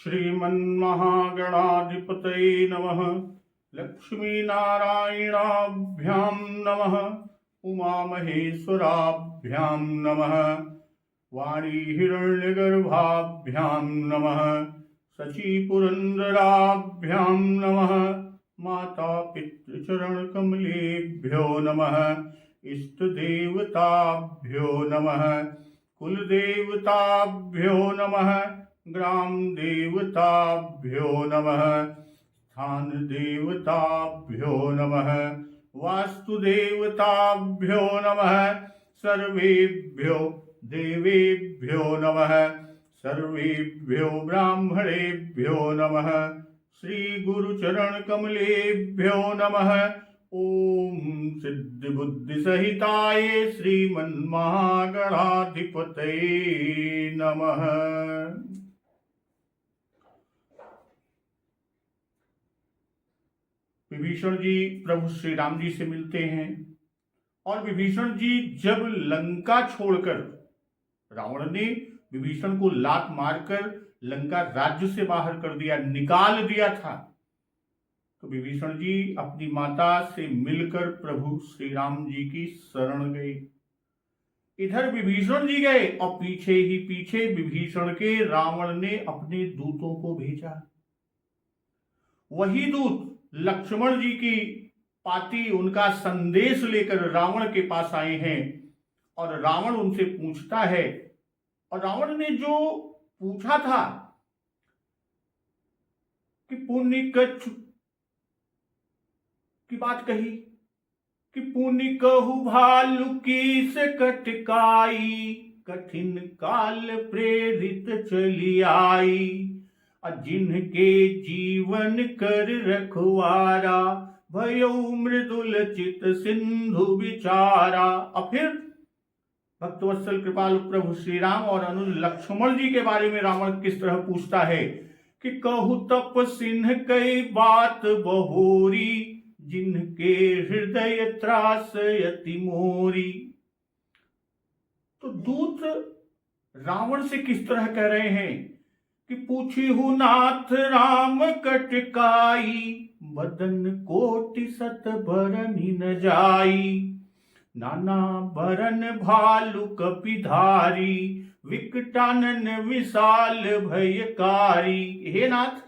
श्रीमन्महागणाधिपतये नमः। लक्ष्मीनारायणाभ्यां नमः। उमामहेश्वराभ्यां नमः। वाणीहिरण्यगर्भाभ्यां नमः। शचीपुरन्दराभ्यां नमः। मातापितृचरणकमलेभ्यो नमः। इष्टदेवताभ्यो नमः। कुलदेवताभ्यो नमः। ग्रामदेवताभ्यो नमः। स्थानदेवताभ्यो नमः। वास्तुदेवताभ्यो नमः। सर्वेभ्यो देवेभ्यो नमः। सर्वेभ्यो ब्राह्मणेभ्यो नमः। श्री गुरुचरणकमलेभ्यो नमः। ओम सिद्धिबुद्धिसहिताय श्रीमन्महागणाधिपतये नमः। विभीषण जी प्रभु श्री राम जी से मिलते हैं और विभीषण जी जब लंका छोड़कर, रावण ने विभीषण को लात मारकर लंका राज्य से बाहर कर दिया, निकाल दिया था, तो विभीषण जी अपनी माता से मिलकर प्रभु श्री राम जी की शरण गए। इधर विभीषण जी गए और पीछे ही पीछे विभीषण के रावण ने अपने दूतों को भेजा। वही दूत लक्ष्मण जी की पाती उनका संदेश लेकर रावण के पास आए हैं और रावण उनसे पूछता है, और रावण ने जो पूछा था कि पुण्य की बात कही कि पुण्य कहु भालु की से कटकाई, कठिन काल प्रेरित चली आई, जिनके जीवन कर रखवारा, भयो मृदुल चित सिंधु विचारा। और फिर भक्तवत्सल कृपालु प्रभु श्री राम और अनुज लक्ष्मण जी के बारे में रावण किस तरह पूछता है कि कहु तप सिंह कई बात बहोरी, जिनके हृदय त्रास यति मोरी। तो दूत रावण से किस तरह कह रहे हैं कि पूछी हूं नाथ राम कटकाई, बदन कोटि सत बरनि न जाई, नाना बरन भालु कपिधारी, विकटानन विशाल भयकारी। हे नाथ,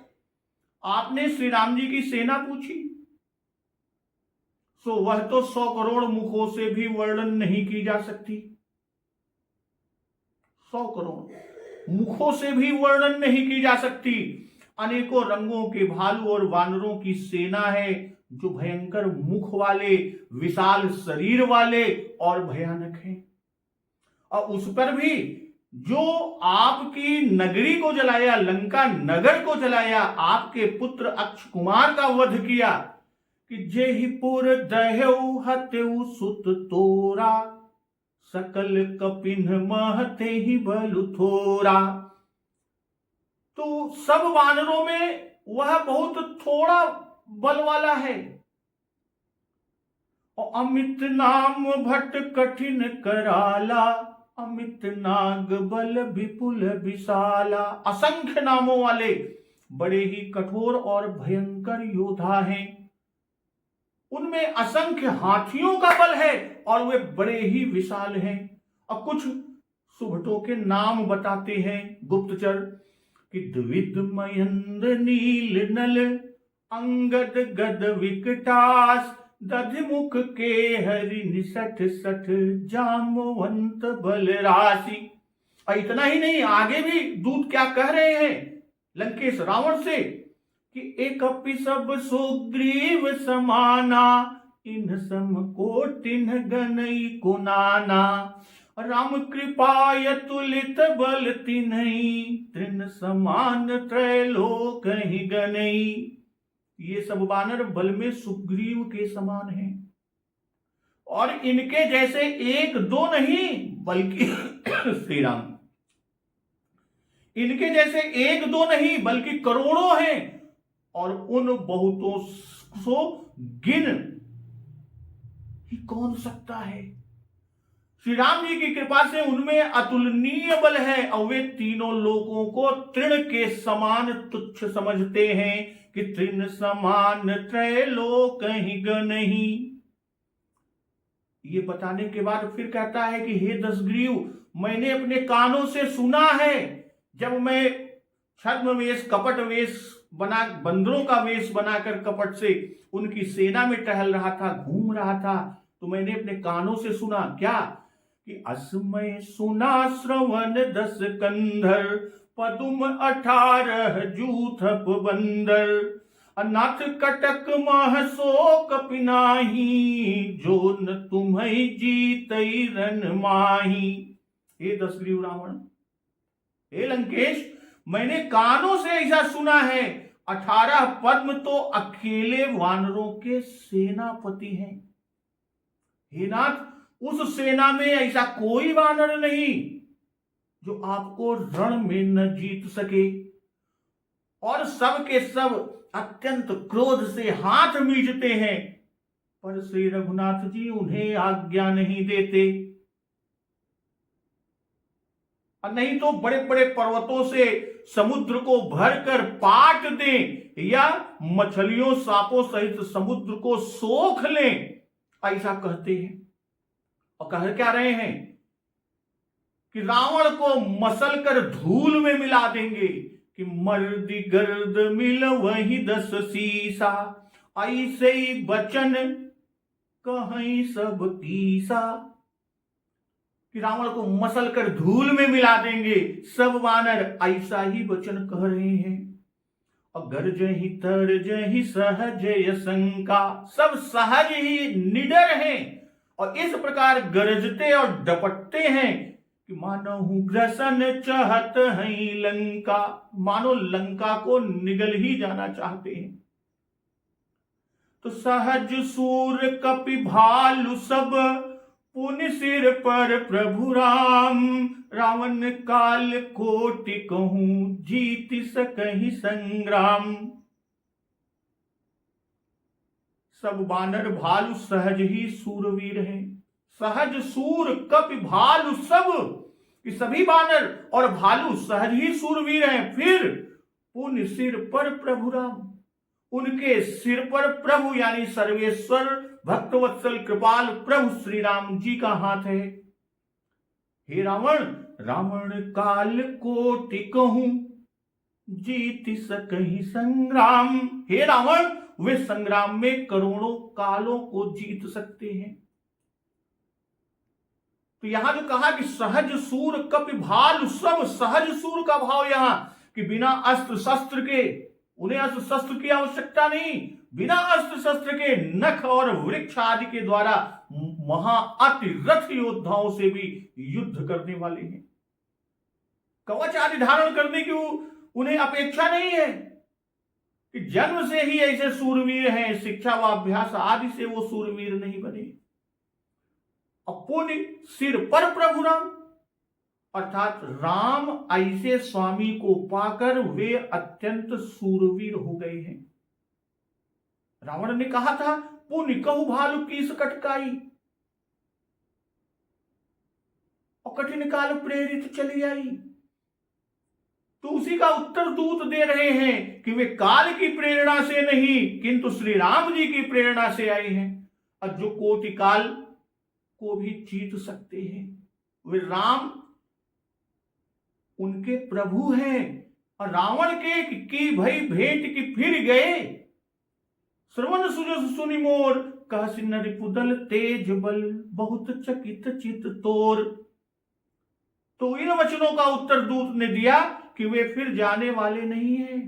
आपने श्री राम जी की सेना पूछी, सो वह तो 100 करोड़ मुखों से भी वर्णन नहीं की जा सकती। 100 करोड़ मुखों से भी वर्णन नहीं की जा सकती। अनेकों रंगों के भालू और वानरों की सेना है, जो भयंकर मुख वाले, विशाल शरीर वाले और भयानक हैं। और उस पर भी जो आपकी नगरी को जलाया, लंका नगर को जलाया, आपके पुत्र अक्ष कुमार का वध किया कि जेहिपुर दहेउ हतेउ सुत तोरा, सकल कपिन महते ही बलु थोरा। तो सब वानरों में वह बहुत थोड़ा बल वाला है। और अमित नाम भट्ट कठिन कराला, अमित नाग बल विपुल विशाला। असंख्य नामों वाले बड़े ही कठोर और भयंकर योद्धा हैं। उनमें असंख्य हाथियों का बल है और वे बड़े ही विशाल हैं। और कुछ सुभटों के नाम बताते हैं गुप्तचर कि द्विविध महेंद्र नील नल, अंगद गद विकटास, दधिमुख के हरि निसठ सठ, जामवंत बल राशि। और इतना ही नहीं, आगे भी दूत क्या कह रहे हैं लंकेश रावण से कि एक अपि सब सुग्रीव समाना, इन सम कोटिन गनई को नाना, राम कृपाय तुलित बल तिन्हई, तृण समान त्रैलोक ही गनई। ये सब वानर बल में सुग्रीव के समान हैं और इनके जैसे एक दो नहीं बल्कि श्री राम, इनके जैसे एक दो नहीं बल्कि करोड़ों हैं। और उन बहुतों को गिन ही कौन सकता है। श्री राम जी की कृपा से उनमें अतुलनीय बल है और वे तीनों लोगों को तृण के समान तुच्छ समझते हैं कि तृण समान त्रैलोक ही नहीं। ये बताने के बाद फिर कहता है कि हे दशग्रीव, मैंने अपने कानों से सुना है, जब मैं छद्म वेश कपट वेश बना, बंदरों का वेश बनाकर कपट से उनकी सेना में टहल रहा था, घूम रहा था, तो मैंने अपने कानों से सुना क्या कि असमय सुना श्रवण 10 कंधर, पदुम 18 जूथप बंदर, अनाथ कटक मह शोक पिनाही, जो न तुम्हें जीत रन माही। हे दशग्रीव रावण, हे लंकेश, मैंने कानों से ऐसा सुना है, 18 पद्म तो अकेले वानरों के सेनापति हैं। हे नाथ, उस सेना में ऐसा कोई वानर नहीं जो आपको रण में न जीत सके, और सब के सब अत्यंत क्रोध से हाथ मीचते हैं, पर श्री रघुनाथ जी उन्हें आज्ञा नहीं देते। और नहीं तो बड़े बड़े पर्वतों से समुद्र को भरकर पाट दें, या मछलियों सांपों सहित समुद्र को सोख लें, ऐसा कहते हैं। और कह क्या रहे हैं कि रावण को मसल कर धूल में मिला देंगे, कि मर्दी गर्द मिल वही 10 सीसा, ऐसे ही बचन कहीं सब तीसा। कि रावण को मसल कर धूल में मिला देंगे, सब वानर ऐसा ही वचन कह रहे हैं। और गर्ज ही तरज ही सहज शंका, सब सहज ही निडर हैं और इस प्रकार गरजते और डपटते हैं कि मानो ग्रसन चाहत है लंका, मानो लंका को निगल ही जाना चाहते हैं। तो सहज सूर कपि भालु सब, पुन सिर पर प्रभु राम, रावण काल कोटि कहूं जीत सकहि संग्राम। सब बानर भालू सहज ही सूरवीर हैं। सहज सूर कपि भालू सब, कि सभी बानर और भालू सहज ही सूरवीर हैं। फिर पुन सिर पर प्रभु राम, उनके सिर पर प्रभु यानी सर्वेश्वर भक्तवत्सल कृपाल प्रभु श्री राम जी का हाथ है। हे रावण, रावण काल कोटि कहूं जीत सकहि संग्राम। हे रावण, वे संग्राम में करोड़ों कालों को जीत सकते हैं। तो यहां जो कहा कि सहज सूर कपि भालु सब, सहज सूर का भाव यहां कि बिना अस्त्र शस्त्र के, उन्हें अस्त्र शस्त्र की आवश्यकता नहीं, बिना अस्त्र शस्त्र के नख और वृक्ष आदि के द्वारा महाअतिरथ योद्धाओं से भी युद्ध करने वाले हैं। कवच आदि धारण करने की उन्हें अपेक्षा नहीं है कि जन्म से ही ऐसे सूरवीर हैं, शिक्षा व अभ्यास आदि से वो सूरवीर नहीं बने। पुण्य सिर पर प्रभु राम, अर्थात राम ऐसे स्वामी को पाकर वे अत्यंत सूरवीर हो गए हैं। रावण ने कहा था पुण्य कहु भालु की कटकाई, और कठिन काल प्रेरित चली आई। तो उसी का उत्तर दूत दे रहे हैं कि वे काल की प्रेरणा से नहीं किंतु श्री राम जी की प्रेरणा से आए हैं, और जो कोटि काल को भी जीत सकते हैं। वे राम उनके प्रभु हैं, और रावण के की भई भेंट की फिर गए। श्रवण सुजस सुनि मोर, कहसि नरिपुदल तेज बल, बहुत चकित चित तोर। तो इन वचनों का उत्तर दूत ने दिया कि वे फिर जाने वाले नहीं हैं।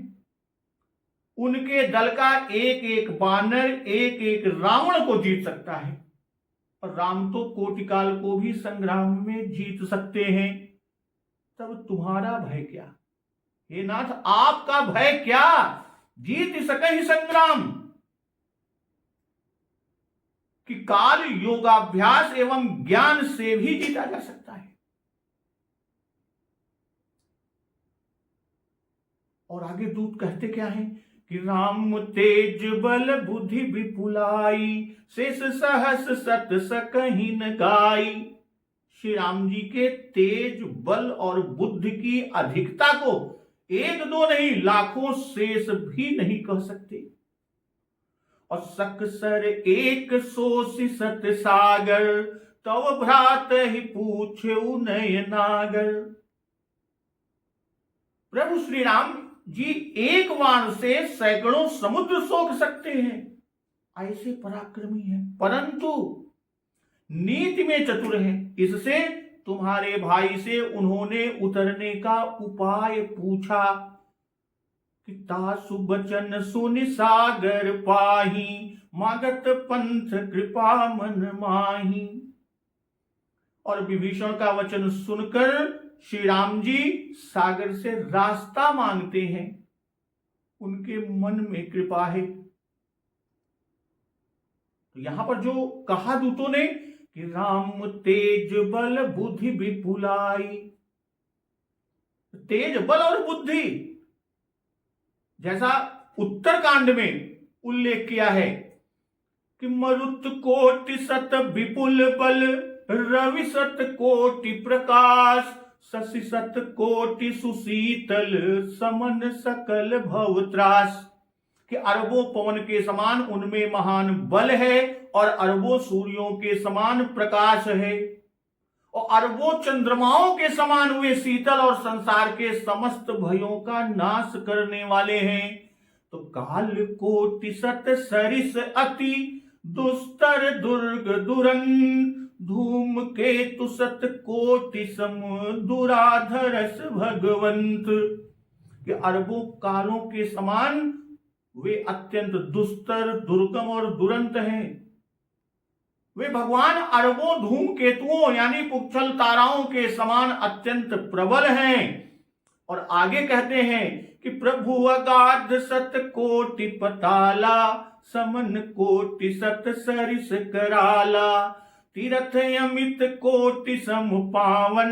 उनके दल का एक एक बानर एक एक रावण को जीत सकता है, और राम तो कोटिकाल को भी संग्राम में जीत सकते हैं। तब तुम्हारा भय क्या? हे नाथ, आपका भय क्या? जीत सकहि संग्राम, कि काल योगाभ्यास एवं ज्ञान से भी जीता जा सकता है। और आगे दूत कहते क्या है कि राम तेज बल बुद्धि विपुलाई, शेष सहस सत सकहि न गाई। श्री राम जी के तेज, बल और बुद्धि की अधिकता को एक दो नहीं लाखों शेष भी नहीं कह सकते। और सकसर एक सोसी सत सागर, तव भ्रात ही पूछे नय नागर। प्रभु श्री राम जी एक बाण से सैकड़ों समुद्र सोख सकते हैं, ऐसे पराक्रमी हैं, परंतु नीति में चतुर हैं। इससे तुम्हारे भाई से उन्होंने उतरने का उपाय पूछा कि तासु बचन सुनि सागर पाही, मागत पंथ कृपा मन माही। और विभीषण का वचन सुनकर श्री राम जी सागर से रास्ता मांगते हैं, उनके मन में कृपा है। तो यहां पर जो कहा दूतों ने कि राम तेज बल बुद्धि विपुलाई, तेज बल और बुद्धि जैसा उत्तरकांड में उल्लेख किया है कि मरुत कोटि सत विपुल बल, रवि सत कोटि प्रकाश, शशि सत कोटि सुशीतल, समन सकल भव त्रास। कि अरबों पवन के समान उनमें महान बल है और अरबों सूर्यों के समान प्रकाश है और अरबों चंद्रमाओं के समान वे शीतल और संसार के समस्त भयों का नाश करने वाले हैं। तो काल कोटि सत सरिस अति, दुस्तर दुर्ग दुरन, धूम केतु सत कोटि सम, दुराधरस भगवंत। कि अरबों कालों के समान वे अत्यंत दुस्तर, दुर्गम और दुरंत हैं। वे भगवान अरबों धूमकेतुओं यानी पुच्छल ताराओं के समान अत्यंत प्रबल हैं। और आगे कहते हैं कि प्रभु अगाध सत कोटि पताला, समन कोटि सत सरिस कराला, तीरथ अमित कोटि सम पावन,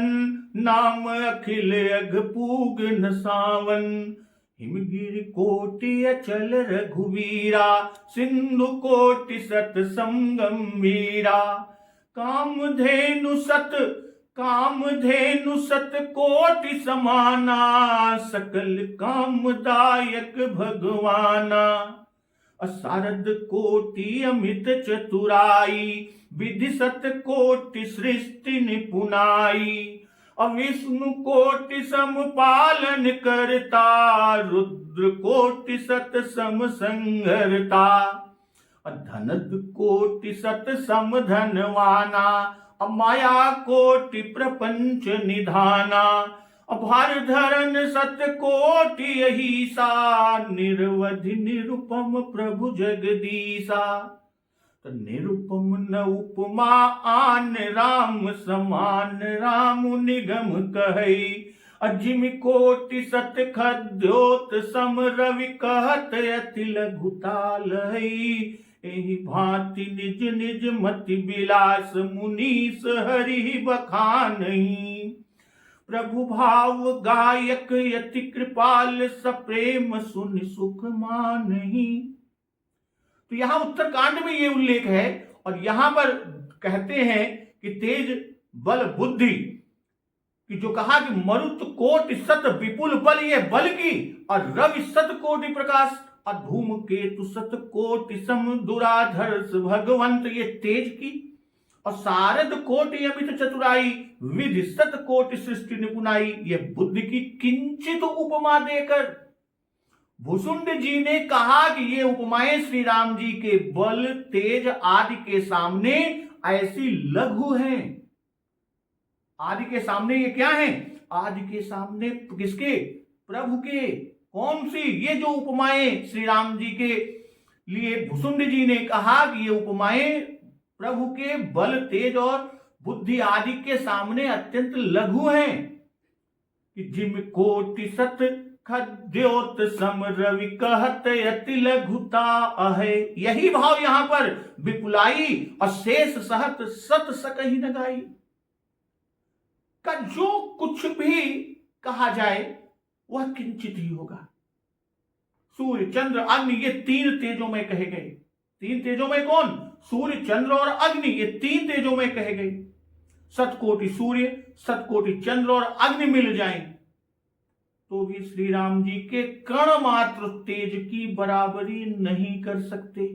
नाम अखिल अघ पूग न सावन। हिमगिरि कोटि अचल रघुवीरा, सिंधु कोटि सत संगम वीरा। कामधेनु सत कोटि समाना, सकल कामदायक भगवाना। असारद कोटि अमित चतुराई, विधि सत कोटि सृष्टि निपुनाई। अविष्णु कोटि सम पालन करता, रुद्र कोटि सत सम संहरता। धनद कोटि सत सम धनवाना, माया कोटि प्रपंच निधाना। भार धरन सत कोटि अहिसा, निर्वधि निरुपम प्रभु जगदीसा। निरुपम न उपमा आन, राम समान राम निगम कहई। अजिम कोटि सत खद्योत सम, रवि कहत अति लघुताल हई। एहि भांति निज निज मति विलास, मुनीस हरि बखानहि। प्रभु भाव गायक यति कृपाल, सप्रेम सुनि सुख मानहि। तो यहां उत्तरकांड में ये उल्लेख है और यहां पर कहते हैं कि तेज बल बुद्धि कि जो कहा कि मरुत कोटि सत विपुल बल, ये बल की, और रवि सत कोटि प्रकाश, और धूम केतु सत कोटि सम, दुराधर्ष भगवंत, ये तेज की, और सारद कोटि अमित चतुराई, विधि सत कोटि सृष्टि निपुणाई, ये बुद्धि की किंचित उपमा देकर भुसुंड जी ने कहा कि ये उपमाएं श्री राम जी के बल, तेज आदि के सामने ऐसी लघु हैं। आदि के सामने ये क्या है? आदि के सामने किसके? प्रभु के। कौन सी? ये जो उपमाएं श्री राम जी के लिए भुसुंड जी ने कहा कि ये उपमाएं प्रभु के बल, तेज और बुद्धि आदि के सामने अत्यंत लघु हैं। कि जिम कोटि सत खद्योत सम, रवि कहत अति लघुता अहे। यही भाव यहां पर विपुलाई और शेष सहत सत सकहि न गाई का जो कुछ भी कहा जाए वह किंचित ही होगा। सूर्य, चंद्र, अग्नि, ये तीन तेजों में कहे गए। तीन तेजों में कौन? सूर्य, चंद्र और अग्नि, ये तीन तेजों में कहे गए। शतकोटि सूर्य, शतकोटि चंद्र और अग्नि मिल जाएं तो भी श्री राम जी के कण मात्र तेज की बराबरी नहीं कर सकते।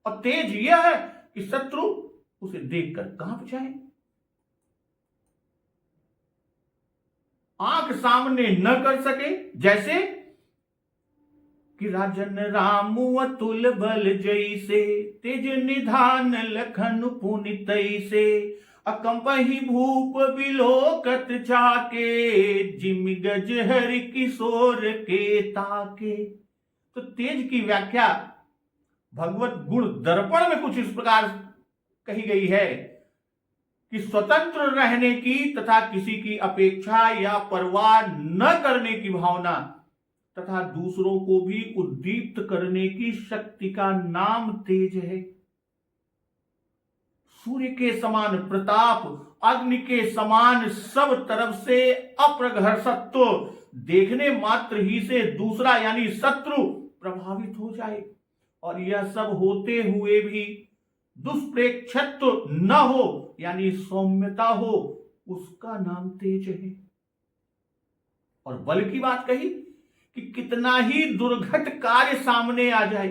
और तेज यह है कि शत्रु उसे देखकर कांप जाए, आंख सामने न कर सके। जैसे कि राजन राम अतुल बल जैसे, तेज निधान लखन पुनि तैसे, अकंपहि भूप बिलोकत जाके, जिम गज हरि किशोर के ताके। तो तेज की व्याख्या भगवत गुण दर्पण में कुछ इस प्रकार कही गई है कि स्वतंत्र रहने की तथा किसी की अपेक्षा या परवाह न करने की भावना तथा दूसरों को भी उद्दीप्त करने की शक्ति का नाम तेज है। सूर्य के समान प्रताप, अग्नि के समान सब तरफ से अप्रघर्षत्व, देखने मात्र ही से दूसरा यानी शत्रु प्रभावित हो जाए, और यह सब होते हुए भी दुष्प्रेक्षत्व न हो यानी सौम्यता हो, उसका नाम तेज है। और बल की बात कही कि कितना ही दुर्घट कार्य सामने आ जाए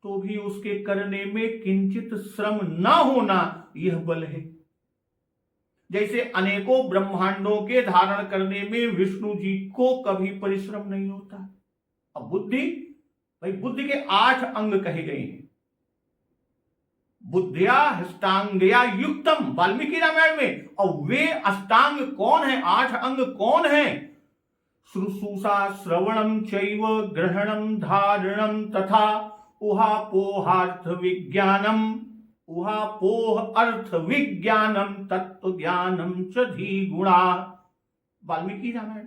तो भी उसके करने में किंचित श्रम न होना, यह बल है। जैसे अनेकों ब्रह्मांडों के धारण करने में विष्णु जी को कभी परिश्रम नहीं होता। अब बुद्धि, भाई बुद्धि के 8 अंग कहे गए हैं। बुद्धिया हष्टांगया युक्तम, वाल्मीकि रामायण में। और वे अष्टांग कौन है, 8 अंग कौन है? शुश्रूषा श्रवणम चैव ग्रहणम धारणम तथा उहापोहार्थ विज्ञानम, उहापोह अर्थ विज्ञानम तत्व ज्ञानम च धीगुणा। वाल्मीकि रामायण।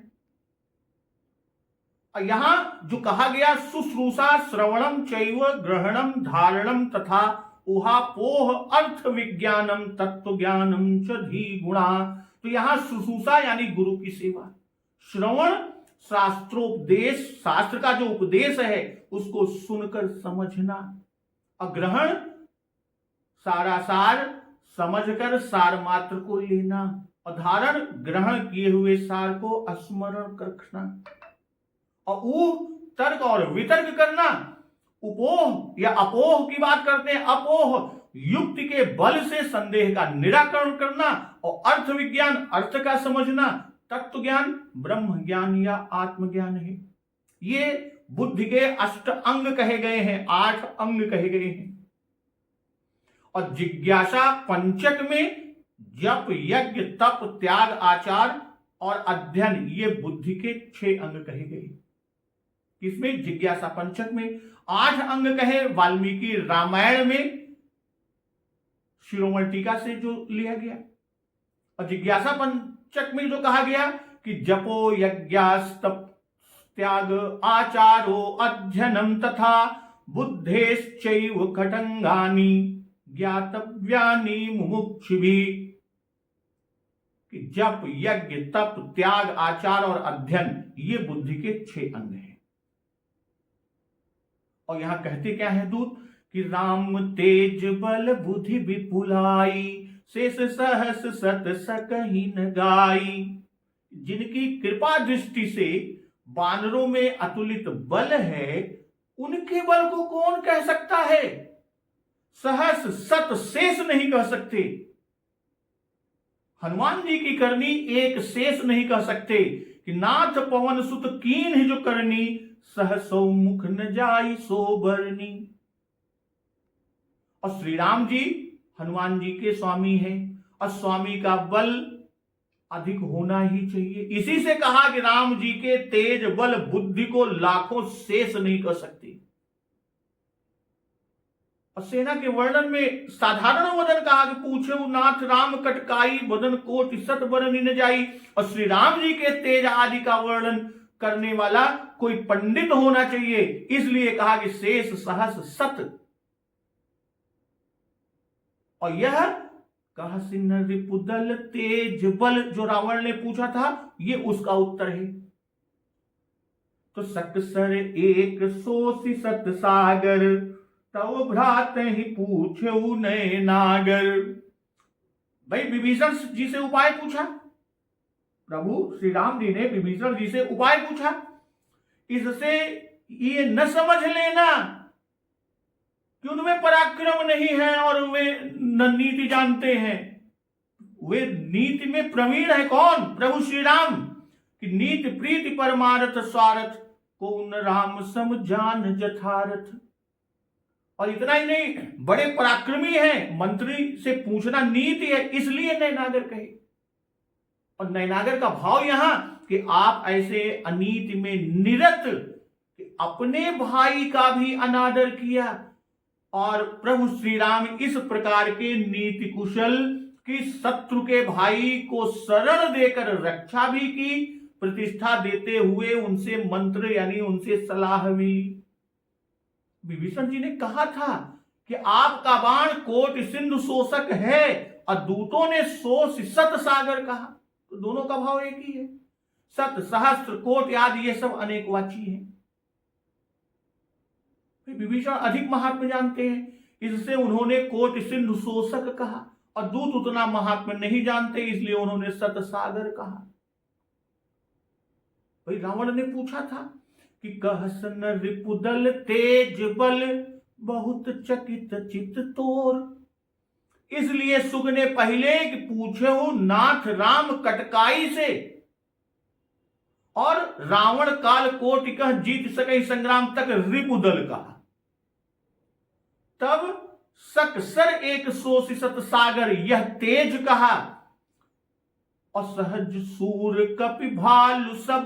यहां जो कहा गया शुश्रूषा श्रवणम चैव ग्रहणम धारणम तथा उहापोह अर्थ विज्ञानम तत्व ज्ञानम च धीगुणा, तो यहां शुश्रूषा यानी गुरु की सेवा, श्रवण शास्त्रोपदेश, शास्त्र का जो उपदेश है उसको सुनकर समझना, अग्रहण सारा सार समझकर सार मात्र को लेना, और धारण ग्रहण किए हुए सार को स्मरण रखना, और ऊह तर्क और वितर्क करना, उपोह या अपोह की बात करते हैं, अपोह युक्ति के बल से संदेह का निराकरण करना, और अर्थ विज्ञान अर्थ का समझना, तत्व ज्ञान ब्रह्म ज्ञान या आत्मज्ञान है। ये बुद्धि के 8 अंग कहे गए हैं, 8 अंग कहे गए हैं। और जिज्ञासा पंचक में जप यज्ञ तप त्याग आचार और अध्ययन, ये बुद्धि के 6 अंग कहे गए। किसमें? जिज्ञासा पंचक में। 8 अंग कहे वाल्मीकि रामायण में, शिरोमणि टीका से जो लिया गया। और जिज्ञासा पंचक में जो कहा गया कि जपो यज्ञास्तप त्याग आचारो अध्ययनम तथा बुद्धेश्चैव खटंगानि ज्ञातव्यानि मुमुक्षुभिः, कि जप यज्ञ तप त्याग आचार और अध्ययन, ये बुद्धि के 6 अंग हैं। और यहां कहते क्या है दूत कि राम तेज बल बुद्धि विपुलाई, शेष सहस सत सकहि न गाई। जिनकी कृपा दृष्टि से वानरों में अतुलित बल है, उनके बल को कौन कह सकता है? सहस सत शेष नहीं कह सकते। हनुमान जी की करनी एक शेष नहीं कह सकते कि नाथ पवन सुत कीन जो करनी, सहसौ मुख न जाई सो बरनी। और श्री राम जी हनुमान जी के स्वामी हैं, और स्वामी का बल अधिक होना ही चाहिए। इसी से कहा कि राम जी के तेज बल बुद्धि को लाखों शेष नहीं कर सकती। और सेना के वर्णन में साधारण वदन कहा कि पूछे नाथ राम कटकाई, वदन कोटि सत बरनी न जाई। और श्री राम जी के तेज आदि का वर्णन करने वाला कोई पंडित होना चाहिए, इसलिए कहा कि शेष सहस सत। और यह कहा सिन्ह रिपुदल तेज बल, जो रावण ने पूछा था, ये उसका उत्तर है। तो सकसर एक सोसी सत सागर, तव भ्रात ही पूछे नए नागर। भाई विभीषण जी से उपाय पूछा, प्रभु श्री राम जी ने विभीषण जी से उपाय पूछा, इससे ये न समझ लेना कि उनमें पराक्रम नहीं है और वे न नीति जानते हैं। वे नीति में प्रवीण है कौन? प्रभु श्री राम। कि नीति प्रीति परमारथ स्वार्थ को उन राम सम जान जथारथ। और इतना ही नहीं, बड़े पराक्रमी हैं, मंत्री से पूछना नीति है, इसलिए नैनागर कहे। और नैनागर का भाव यहां कि आप ऐसे अनीति में निरत कि अपने भाई का भी अनादर किया और प्रभु श्री राम इस प्रकार के नीति कुशल कि शत्रु के भाई को शरण देकर रक्षा भी की, प्रतिष्ठा देते हुए उनसे मंत्र यानी उनसे सलाह भी ली। विभीषण जी ने कहा था कि आपका बाण कोट सिंधु शोषक है और दूतों ने शोष सत सागर कहा, तो दोनों का भाव एक ही है। सत सहस्त्र कोट आदि ये सब अनेकवाची है। विभीषण अधिक महात्मा जानते हैं, इससे उन्होंने कोट सिंधु शोषक कहा, और दूत उतना महात्मा नहीं जानते इसलिए उन्होंने सत सागर कहा। भाई रावण ने पूछा था कि कहसन रिपुदल तेज बल बहुत चकित चित तोर। इसलिए सुग ने पहले कि पूछे हो नाथ राम कटकाई से, और रावण काल कोटि कह जीत सके संग्राम तक रिपुदल कहा। तब सकसर एक सोसिसत सागर यह तेज कहा, और सहज सूर कपि भालु सब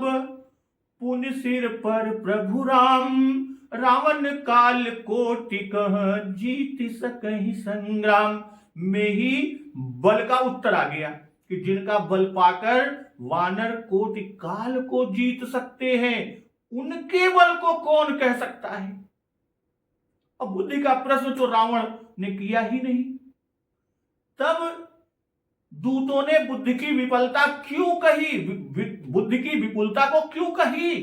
पुन सिर पर प्रभु राम। रावण काल कोटि कह जीत सकहि संग्राम। में ही बल का उत्तर आ गया कि जिनका बल पाकर वानर कोटि काल को जीत सकते हैं, उनके बल को कौन कह सकता है। अब बुद्धि का प्रश्न तो रावण ने किया ही नहीं। तब दूतों ने बुद्धि की विफलता क्यों कही, बुद्धि की विपुलता को क्यों कही?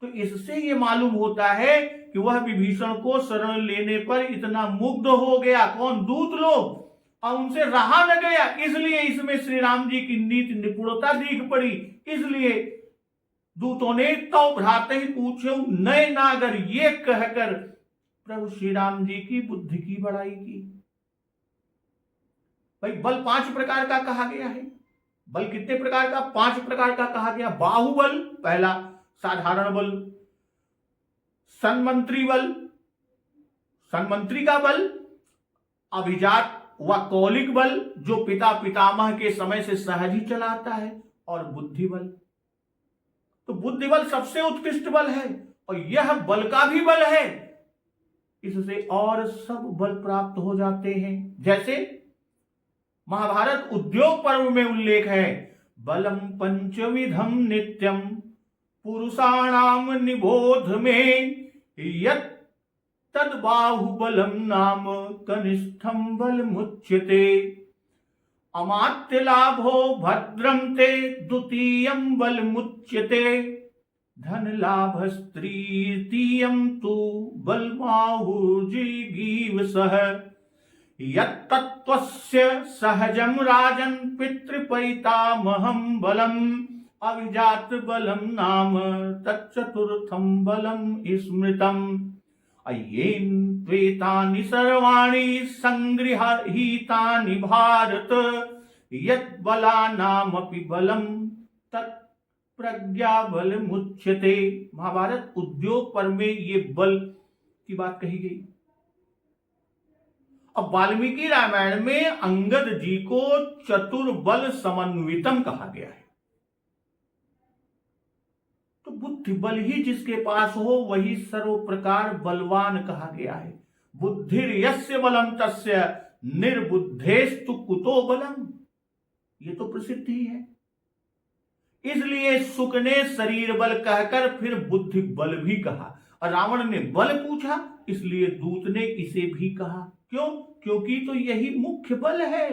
तो इससे यह मालूम होता है कि वह विभीषण को शरण लेने पर इतना मुग्ध हो गया, कौन? दूत लोग, और उनसे रहा न गया। इसलिए इसमें श्री राम जी की नीति निपुणता दिख पड़ी। इसलिए दूतों ने तो भ्राते ही पूछे नए नागर, ये कहकर प्रभु श्री राम जी की बुद्धि की बड़ाई की। भाई बल 5 प्रकार का कहा गया है। बल कितने प्रकार का? 5 प्रकार का कहा गया। बाहुबल पहला साधारण बल, सन्मंत्री बल, सन्मंत्री का बल, अभिजात व कौलिक बल जो पिता पितामह के समय से सहज ही चलाता है, और बुद्धि बल। तो बुद्धि बल सबसे उत्कृष्ट बल है और यह बल का भी बल है। इससे और सब बल प्राप्त हो जाते हैं। जैसे महाभारत उद्योग पर्व में उल्लेख है, बलम पंचविधम नित्यम पुरुषाणाम निबोध में यत् तद बाहुबलम नाम कनिष्ठम बल मुच्यते। अमात्य लाभो भद्रम ते द्वितीयम बल मुच्यते। धन लाभ स्त्रीतीयम तु बलमाहुर्जिगीव सह। यत्तत्त्वस्य सहजम राजन पितृपैतामहं बलम अभिजात बलम नाम तच्चतुर्थम बलम स्मृतम। अयेन त्वेतानि सर्वाणि संगृहीतानि भारत यत् बलानामपि बलम तत् प्रज्ञा बल मुच्यते। महाभारत उद्योग पर्व में ये बल की बात कही गई। अब वाल्मीकि रामायण में अंगद जी को चतुर्बल समन्वितम कहा गया है। तो बुद्धि बल ही जिसके पास हो वही सर्व प्रकार बलवान कहा गया है। बुद्धिर यस्य बलम तस्य निर्बुद्धेस्तु कुतो बलम, ये तो प्रसिद्ध ही है। इसलिए शुक ने शरीर बल कहकर फिर बुद्धि बल भी कहा, और रावण ने बल पूछा इसलिए दूत ने इसे भी कहा। क्यों? क्योंकि तो यही मुख्य बल है,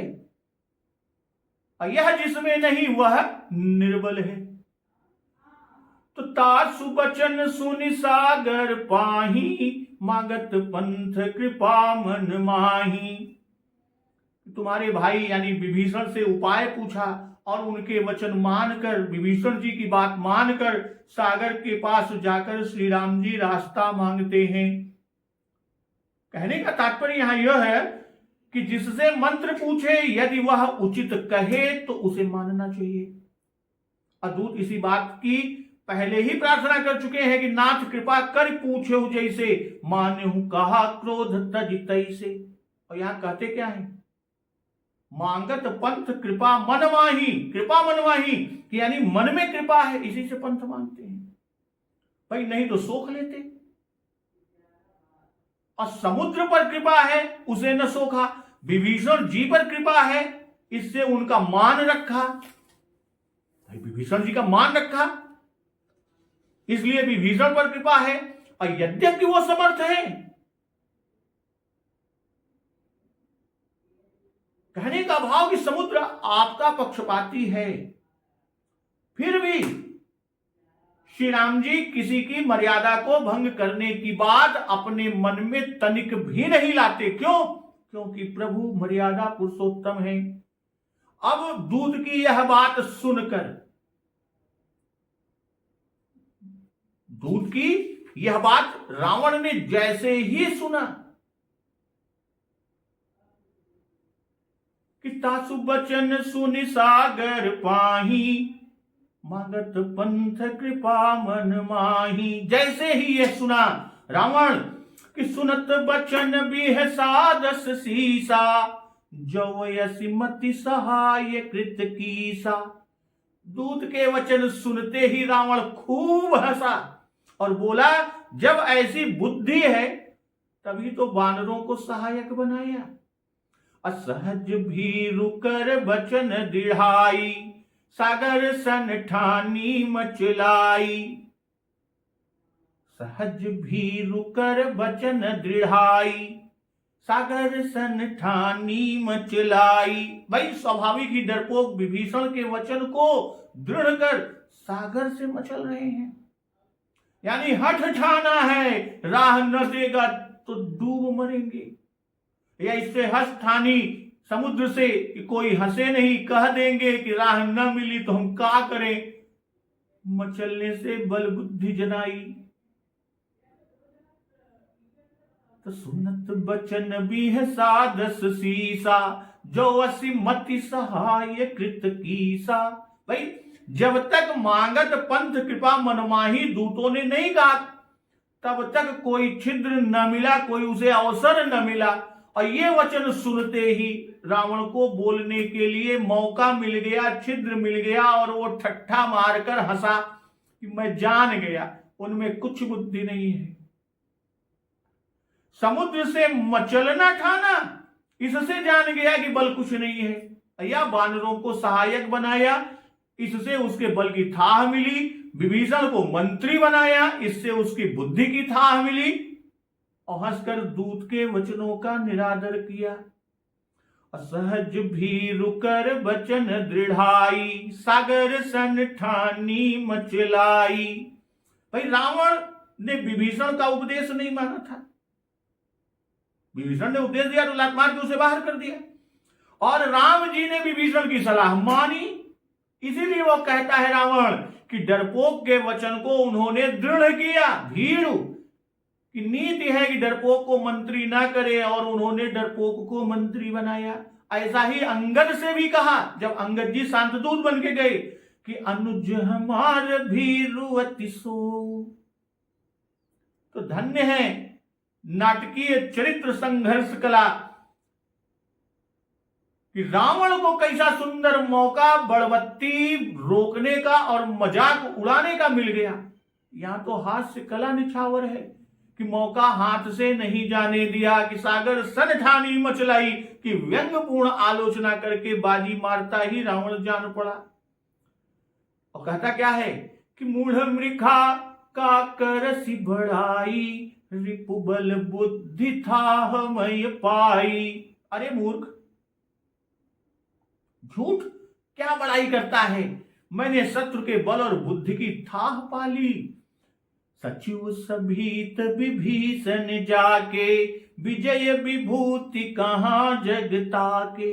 और यह जिसमें नहीं वह निर्बल है। तो तासु बचन सुनि सागर पाही मागत पंथ कृपा मन माही। तुम्हारे भाई यानी विभीषण से उपाय पूछा और उनके वचन मानकर, विभीषण जी की बात मानकर सागर के पास जाकर श्री राम जी रास्ता मांगते हैं। कहने का तात्पर्य यहां यह है कि जिससे मंत्र पूछे यदि वह उचित कहे तो उसे मानना चाहिए। अदूत इसी बात की पहले ही प्रार्थना कर चुके हैं कि नाथ कृपा कर पूछे जैसे, मान्यहु कहा क्रोध तज तैसे। और यहां कहते क्या है, मांगत पंथ कृपा मन माही, कृपा मन माही, यानी मन में कृपा है इसी से पंथ मांगते हैं भाई, नहीं तो सोख लेते। और समुद्र पर कृपा है उसे न सोखा, विभीषण जी पर कृपा है इससे उनका मान रखा, भाई विभीषण जी का मान रखा इसलिए विभीषण पर कृपा है। और यद्यपि वो समर्थ है, कहने का भाव कि समुद्र आपका पक्षपाती है, फिर भी श्री राम जी किसी की मर्यादा को भंग करने की बात अपने मन में तनिक भी नहीं लाते। क्यों? क्योंकि प्रभु मर्यादा पुरुषोत्तम है। अब दूत की यह बात सुनकर, दूत की यह बात रावण ने जैसे ही सुना कि तासु बचन सुनि सागर पाही, मांगत पंथ कृपा मन माही। जैसे ही यह सुना रावण कि सुनत बचन भी है सादस सीसा, जो यसी मति सहाय कृत कीसा। दूत के वचन सुनते ही रावण खूब हंसा और बोला, जब ऐसी बुद्धि है तभी तो वानरों को सहायक बनाया। असहज भीरु कर बचन दृढ़ाई, सागर सन ठानी मचलाई। सहज भीरु कर बचन दृढ़ाई, सागर सन ठानी मचलाई। भाई स्वाभाविक ही डरपोक विभीषण के वचन को दृढ़ कर सागर से मचल रहे हैं, यानी हठ ठाना है राह न देगा तो डूब मरेंगे। या इससे हंस ठानी समुद्र से कि कोई हंसे नहीं, कह देंगे कि राह न मिली तो हम क्या करें, मचलने से बल बुद्धि जनाई। तो सुनत बचन भी है सादस सीसा, जो असी मति सहाय कृत कीसा। भाई जब तक मांगत पंथ कृपा मनमाही दूतों ने नहीं कहा तब तक कोई छिद्र न मिला, कोई उसे अवसर न मिला। और ये वचन सुनते ही रावण को बोलने के लिए मौका मिल गया, छिद्र मिल गया और वो ठट्ठा मारकर हंसा कि मैं जान गया उनमें कुछ बुद्धि नहीं है। समुद्र से मचलना ठाना, इससे जान गया कि बल कुछ नहीं है। या वानरों को सहायक बनाया, इससे उसके बल की थाह मिली। विभीषण को मंत्री बनाया, इससे उसकी बुद्धि की थाह मिली। और हंसकर दूत के वचनों का निरादर किया। असहज भीरु कर बचन दृढ़ाई, सागर सन ठानी मचलाई। भाई रावण ने विभीषण का उपदेश नहीं माना था, विभीषण ने उपदेश दिया तो लात मार के उसे बाहर कर दिया, और राम जी ने विभीषण की सलाह मानी। इसीलिए वो कहता है रावण कि डरपोक के वचन को उन्होंने दृढ़ किया। भीरु की नीति है कि डरपोक को मंत्री ना करे, और उन्होंने डरपोक को मंत्री बनाया। ऐसा ही अंगद से भी कहा जब अंगद जी शांतदूत बन के गए कि अनुज हमार भीरु अति सो। तो धन्य है नाटकीय चरित्र संघर्ष कला कि रावण को कैसा सुंदर मौका बड़बत्ती रोकने का और मजाक उड़ाने का मिल गया। यहां तो हास्य कला निछावर है कि मौका हाथ से नहीं जाने दिया, कि सागर सन ठानी मचलाई, कि व्यंग्यपूर्ण आलोचना करके बाजी मारता ही रावण जान पड़ा। और कहता क्या है कि मूढ़ मृखा का करसी बढ़ाई, रिपुबल बुद्धि था मय पाई। अरे मूर्ख, झूठ क्या बड़ाई करता है, मैंने शत्रु के बल और बुद्धि की थाह पाली। सचिव सभीत विभीषण जाके, विजय विभूति कहां जगता के।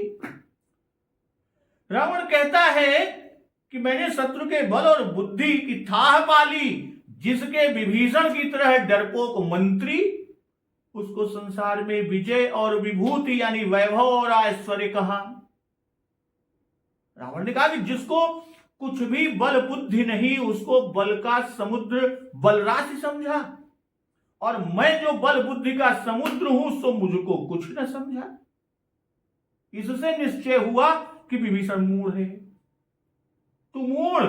रावण कहता है कि मैंने शत्रु के बल और बुद्धि की थाह पाली, जिसके विभीषण की तरह डरपोक मंत्री, उसको संसार में विजय और विभूति यानी वैभव और ऐश्वर्य कहां। रावण ने कहा कि जिसको कुछ भी बल बुद्धि नहीं, उसको बल का समुद्र बलराशि समझा, और मैं जो बल बुद्धि का समुद्र हूं सो मुझको कुछ न समझा। इससे निश्चय हुआ कि विभीषण मूढ़ है। तू मूढ़,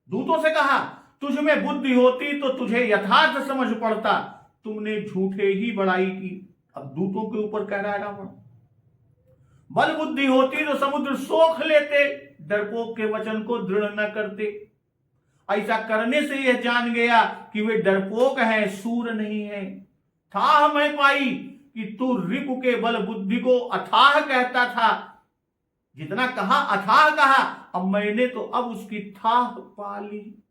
दूतों से कहा, तुझ में बुद्धि होती तो तुझे यथार्थ समझ पड़ता, तुमने झूठे ही बड़ाई की। अब दूतों के ऊपर कह रहा है रावण, बल बुद्धि होती तो समुद्र सोख लेते, डरपोक के वचन को दृढ़ न करते। ऐसा करने से यह जान गया कि वे डरपोक हैं, सूर नहीं है। था मैं पाई कि तू रिपु के बल बुद्धि को अथाह कहता था, जितना कहा अथाह कहा, अब मैंने तो अब उसकी थाह पाली।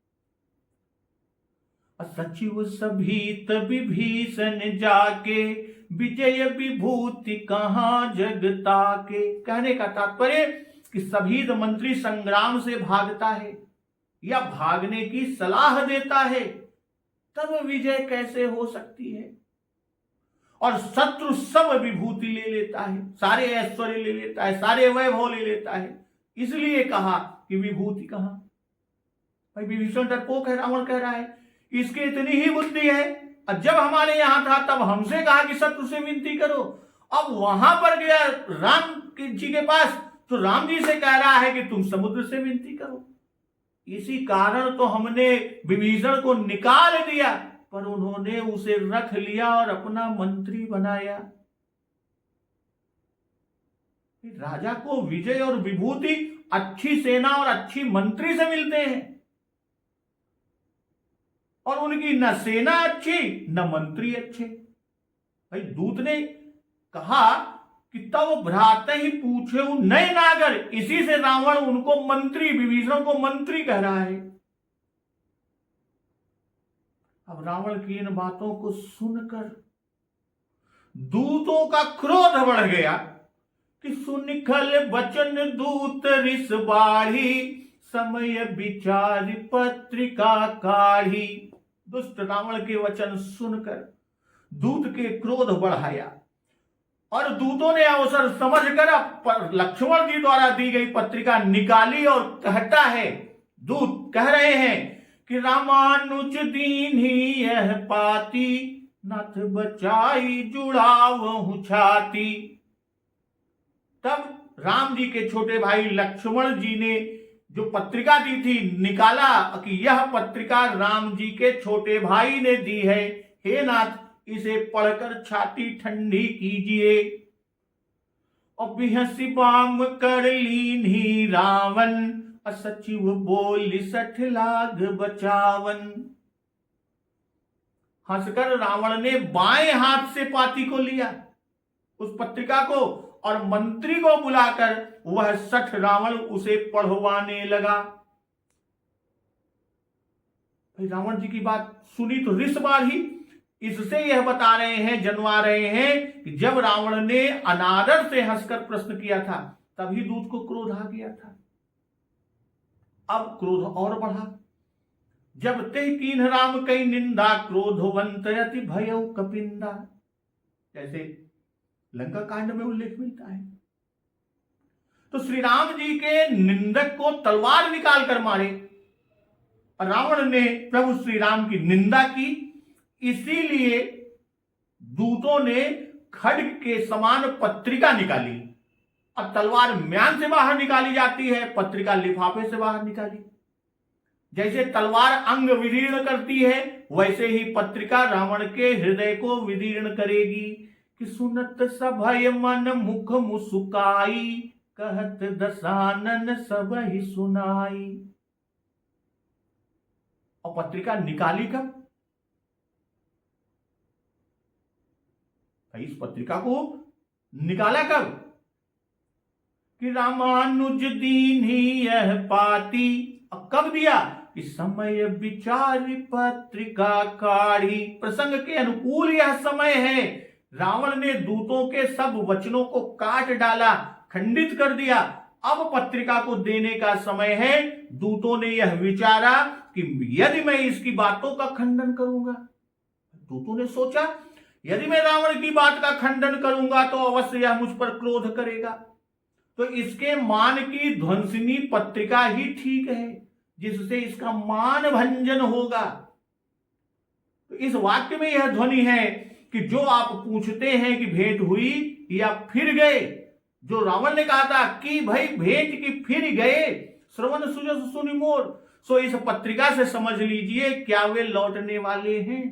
सचिव सभीत विभीषण जाके, विजय विभूति कहां जगता के। कहने का तात्पर्य कि सभीत मंत्री संग्राम से भागता है या भागने की सलाह देता है, तब विजय कैसे हो सकती है। और शत्रु सब विभूति ले लेता है, सारे ऐश्वर्य ले लेता है, सारे वैभव ले लेता है, इसलिए कहा कि विभूति कहां। भाई विभीषण डरपोक है, रावण कह रहा है इसकी इतनी ही बुद्धि है, और जब हमारे यहां था तब हमसे कहा कि शत्रु से विनती करो। अब वहां पर गया राम जी के पास, तो राम जी से कह रहा है कि तुम समुद्र से विनती करो। इसी कारण तो हमने विभीषण को निकाल दिया, पर उन्होंने उसे रख लिया और अपना मंत्री बनाया। राजा को विजय और विभूति अच्छी सेना और अच्छी मंत्री से मिलते हैं, और उनकी न सेना अच्छी न मंत्री अच्छे। भाई दूत ने कहा कि तब भ्राते ही पूछे नए नागर, इसी से रावण उनको मंत्री, विभीषण को मंत्री कह रहा है। अब रावण की इन बातों को सुनकर दूतों का क्रोध बढ़ गया कि सुनिखल बचन दूत रिस बाढ़ी, समय विचार पत्रिका काढ़ी। दुष्ट रावण के वचन सुनकर दूत के क्रोध बढ़ाया, और दूतों ने अवसर समझकर लक्ष्मण जी द्वारा दी गई पत्रिका निकाली, और कहता है, दूत कह रहे हैं कि रामानुज दीन ही यह पाती, नाथ बचाई जुड़ावहु छाती। तब राम जी के छोटे भाई लक्ष्मण जी ने जो पत्रिका दी थी निकाला कि यह पत्रिका राम जी के छोटे भाई ने दी है, हे नाथ इसे पढ़कर छाती ठंडी कीजिए। और बिहसी बाम कर लीन ही रावण, सचिव बोली 60 लाख बचावन। हंसकर रावण ने बाएं हाथ से पाती को लिया, उस पत्रिका को, और मंत्री को बुलाकर वह 60 रावण उसे पढ़वाने लगा। रावण जी की बात सुनी तो रिस बाढ़ी। इससे यह बता रहे हैं, जनवा रहे हैं कि जब रावण ने अनादर से हंसकर प्रश्न किया था, तभी दूत को क्रोध आ गया था। अब क्रोध और बढ़ा। जब ते कीन्ह राम कई निंदा, क्रोधवंत अति भयउ कपिंदा। जैसे लंका कांड में उल्लेख मिलता है। तो श्री राम जी के निंदक को तलवार निकाल कर मारे, और रावण ने प्रभु श्री राम की निंदा की। इसीलिए दूतों ने खड्ग के समान पत्रिका निकाली, और तलवार म्यान से बाहर निकाली जाती है, पत्रिका लिफाफे से बाहर निकाली। जैसे तलवार अंग विदीर्ण करती है, वैसे ही पत्रिका रावण के हृदय को विदीर्ण करेगी। कि सुनत सभय मन मुख मुसुकाई, कहत दसानन सब ही सुनाई। और पत्रिका निकाली कब? इस पत्रिका को निकाला कब? कि रामानुज दीन ही यह पाती। अब कब दिया? इस समय विचार पत्रिका काढ़ी। प्रसंग के अनुकूल यह समय है। रावण ने दूतों के सब वचनों को काट डाला, खंडित कर दिया। अब पत्रिका को देने का समय है। दूतों ने यह विचारा कि यदि मैं इसकी बातों का खंडन करूंगा, दूतों ने सोचा यदि मैं रावण की बात का खंडन करूंगा तो अवश्य यह मुझ पर क्रोध करेगा, तो इसके मान की ध्वंसनी पत्रिका ही ठीक है, जिससे इसका मान भंजन होगा। तो इस वाक्य में यह ध्वनि है कि जो आप पूछते हैं कि भेंट हुई या फिर गए, जो रावण ने कहा था कि भाई भेंट की फिर गए, श्रवण सुजस सुनि मोर, सो इस पत्रिका से समझ लीजिए क्या वे लौटने वाले हैं।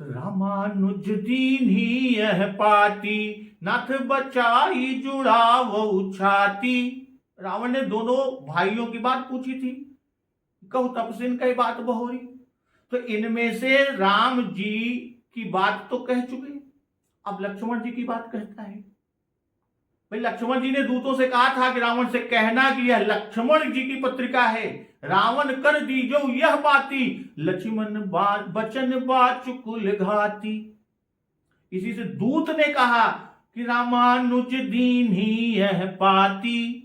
तो रामानुज दीन ही यह पाती, नाथ बचाई जुड़ाव छाती। रावण ने दोनों भाइयों की बात पूछी थी, कहू तपसिन कई बात बहोरी। तो इनमें से राम जी की बात तो कह चुके, अब लक्ष्मण जी की बात कहता है। भाई लक्ष्मण जी ने दूतों से कहा था कि रावण से कहना कि यह लक्ष्मण जी की पत्रिका है, रावण कर दीजो यह बाती, लक्ष्मण बचन बाचुकुल घाती। इसी से दूत ने कहा कि रामानुज दीन ही यह पाती।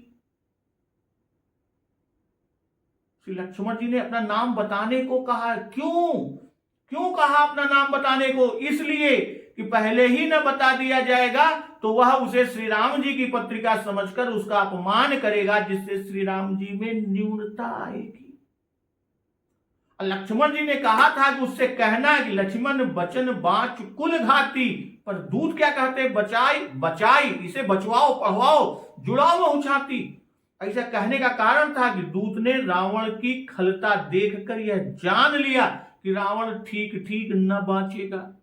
श्री लक्ष्मण जी ने अपना नाम बताने को कहा। क्यों कहा अपना नाम बताने को? इसलिए कि पहले ही न बता दिया जाएगा तो वह उसे श्री राम जी की पत्रिका समझकर उसका अपमान करेगा, जिससे श्री राम जी में न्यूनता आएगी। लक्ष्मण जी ने कहा था कि उससे कहना कि लक्ष्मण बचन बाच कुल घाती, पर दूत क्या कहते? बचाई, इसे बचवाओ, पढ़वाओ, जुड़ाओ छाती। ऐसा कहने का कारण था कि दूत ने रावण की खलता देखकर यह जान लिया कि रावण ठीक न बाँचेगा,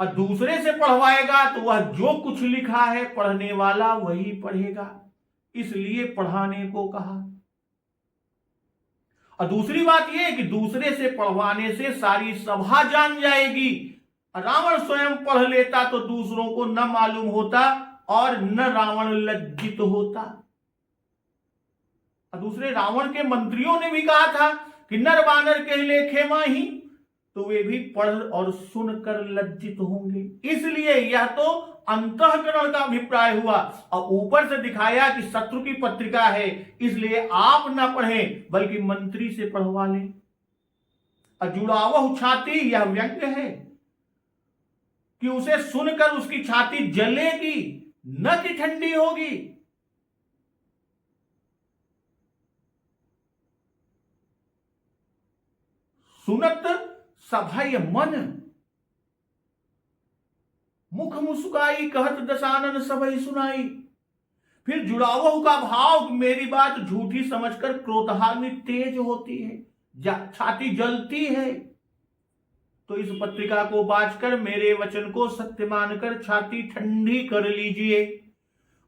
और दूसरे से पढ़वाएगा तो वह जो कुछ लिखा है पढ़ने वाला वही पढ़ेगा, इसलिए पढ़ाने को कहा। और दूसरी बात यह है कि दूसरे से पढ़वाने से सारी सभा जान जाएगी। रावण स्वयं पढ़ लेता तो दूसरों को न मालूम होता और न रावण लज्जित होता। और दूसरे रावण के मंत्रियों ने भी कहा था कि नर बानर के लेखे माही, तो वे भी पढ़ और सुनकर लज्जित होंगे। इसलिए यह तो अंतःकरण का अभिप्राय हुआ, और ऊपर से दिखाया कि शत्रु की पत्रिका है, इसलिए आप ना पढ़ें बल्कि मंत्री से पढ़वा लें। जुड़ावह छाती, यह व्यंग्य है कि उसे सुनकर उसकी छाती जलेगी, न कि ठंडी होगी। सुनत सभय मन, मुख मुस्काई, कहत दशानन सभय सुनाई। फिर जुड़ावों का भाव, मेरी बात झूठी समझकर क्रोधाग्नि तेज होती है, छाती जलती है। तो इस पत्रिका को बाचकर मेरे वचन को सत्य मानकर छाती ठंडी कर लीजिए।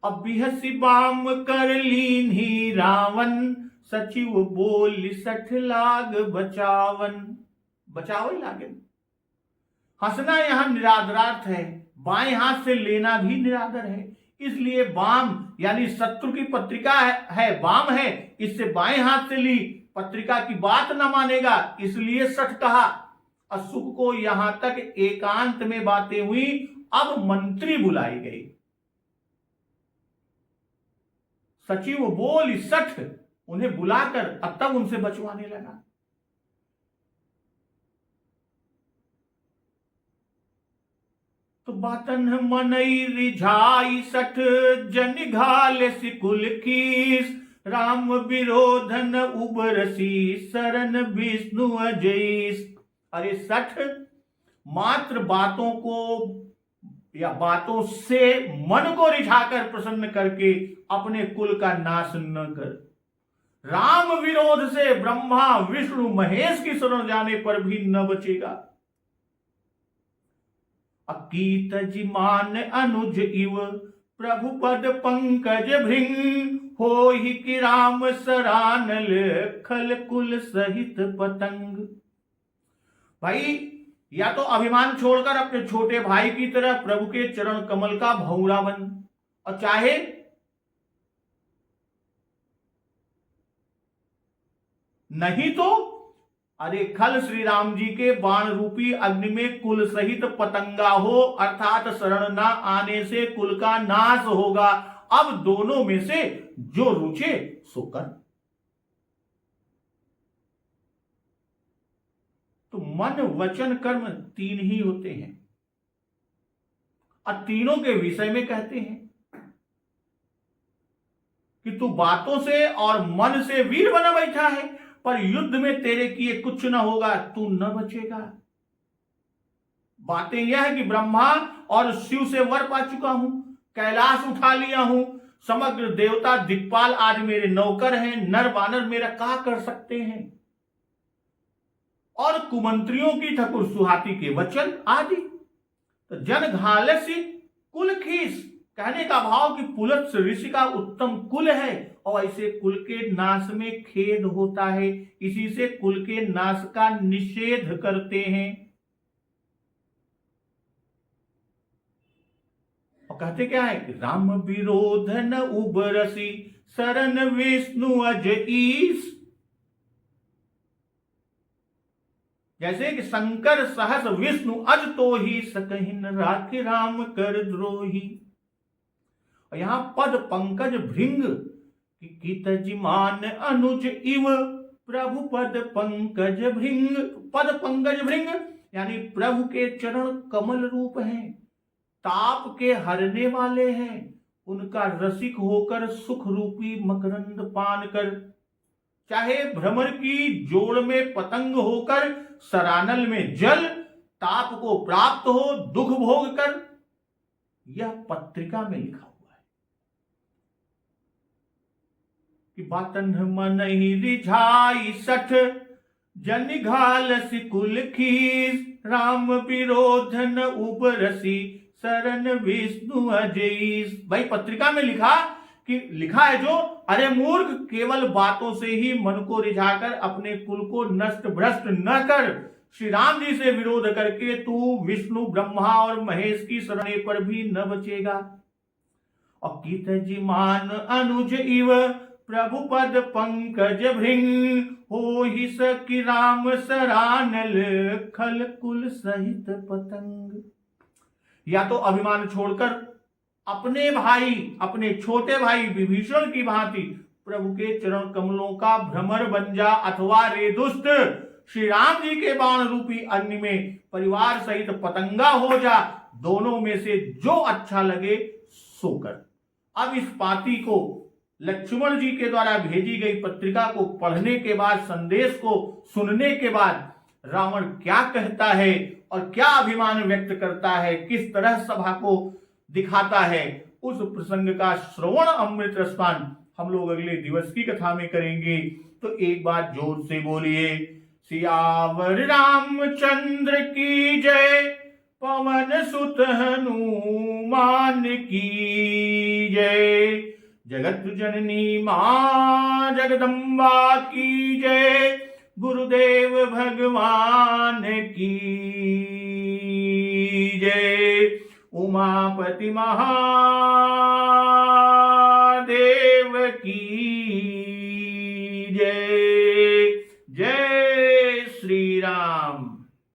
अब बिहसी बाम कर लीन ही रावण, सचिव बोल सठ लाग बचावन लागे। हंसना यहां निरादरार्थ है, बाएं हाथ से लेना भी निरादर है, इसलिए बाम यानी शत्रु की पत्रिका है बाम है, इससे बाएं हाथ से ली, पत्रिका की बात न मानेगा, इसलिए सठ कहा। असुख को यहां तक एकांत में बातें हुई। अब मंत्री बुलाई गई, सचिव बोल सठ, उन्हें बुलाकर अब तक उनसे बचवाने लगा। तो बातन मनई रिझाई सठ, जन घाल सिकुल कीस, राम विरोधन उबरसी, शरण विष्णु अजैस। अरे सठ, मात्र बातों को या बातों से मन को रिझाकर प्रसन्न करके अपने कुल का नाश न कर। राम विरोध से ब्रह्मा विष्णु महेश की शरण जाने पर भी न बचेगा। अकीत जिमान अनुज इव, प्रभु पद पंकज भृंग, हो ही कि राम सरानल, खल कुल सहित पतंग। भाई या तो अभिमान छोड़कर अपने छोटे भाई की तरह प्रभु के चरण कमल का भौरा बन, और चाहे नहीं तो अरे खल श्री राम जी के बाण रूपी अग्नि में कुल सहित पतंगा हो, अर्थात शरण न आने से कुल का नाश होगा। अब दोनों में से जो रुचे सो कर। तो मन वचन कर्म तीन ही होते हैं और तीनों के विषय में कहते हैं कि तू बातों से और मन से वीर बना बैठा है, पर युद्ध में तेरे किए कुछ न होगा, तू न बचेगा। बातें यह है कि ब्रह्मा और शिव से वर पा चुका हूं, कैलाश उठा लिया हूं, समग्र देवता दिक्पाल आज मेरे नौकर हैं, नर बानर मेरा क्या कर सकते हैं, और कुमंत्रियों की ठकुर सुहाती के वचन आदि। तो जन घालसी कुल खीस, कहने का भाव कि पुलत्स ऋषि का उत्तम कुल है और ऐसे कुल के नाश में खेद होता है, इसी से कुल के नाश का निषेध करते हैं। और कहते क्या है, राम विरोध न उबरसी शरण विष्णु अज ईस। जैसे कि शंकर सहस विष्णु अज तो ही सकहिन राखि राम कर द्रोही। और यहां पद पंकज भृंग की तजिमान अनुज इव प्रभु पद पंकज भृंग। पद पंकज भृंग यानी प्रभु के चरण कमल रूप हैं, ताप के हरने वाले हैं, उनका रसिक होकर सुख रूपी मकरंद पान कर, चाहे भ्रमर की जोड़ में पतंग होकर सरानल में जल, ताप को प्राप्त हो दुख भोग कर। यह पत्रिका में लिखा हुआ है कि बातन मन ही रिझाई सठ जन घाल सिकुल खीस, राम विरोधन उपरसी शरण विष्णु अजईस। भाई पत्रिका में लिखा है जो, अरे मूर्ख, केवल बातों से ही मन को रिझाकर अपने कुल को नष्ट भ्रष्ट न कर, श्री राम जी से विरोध करके तू विष्णु ब्रह्मा और महेश की शरण पर भी न बचेगा। और कीत जिमान अनुज इव प्रभु पद पंकज भृंग, हो ही सकी राम सरानल खल कुल सहित पतंग। या तो अभिमान छोड़कर अपने भाई, अपने छोटे भाई विभीषण की भांति प्रभु के चरण कमलों का भ्रमर बन जा, अथवा रे दुष्ट श्री राम जी के बाण रूपी अग्नि में परिवार सहित पतंगा हो जा। दोनों में से जो अच्छा लगे सो कर। अब इस पाती को लक्ष्मण जी के द्वारा भेजी गई पत्रिका को पढ़ने के बाद, संदेश को सुनने के बाद रावण क्या कहता है और क्या अभिमान व्यक्त करता है, किस तरह सभा को दिखाता है, उस प्रसंग का श्रवण अमृत रसपान हम लोग अगले दिवस की कथा में करेंगे। तो एक बात जोर से बोलिए, सियावर रामचंद्र की जय, पवन सुत हनुमान की जय, जगत जननी मां जगदम्बा की जय, गुरुदेव भगवान की जय, उमापति महादेव की जय।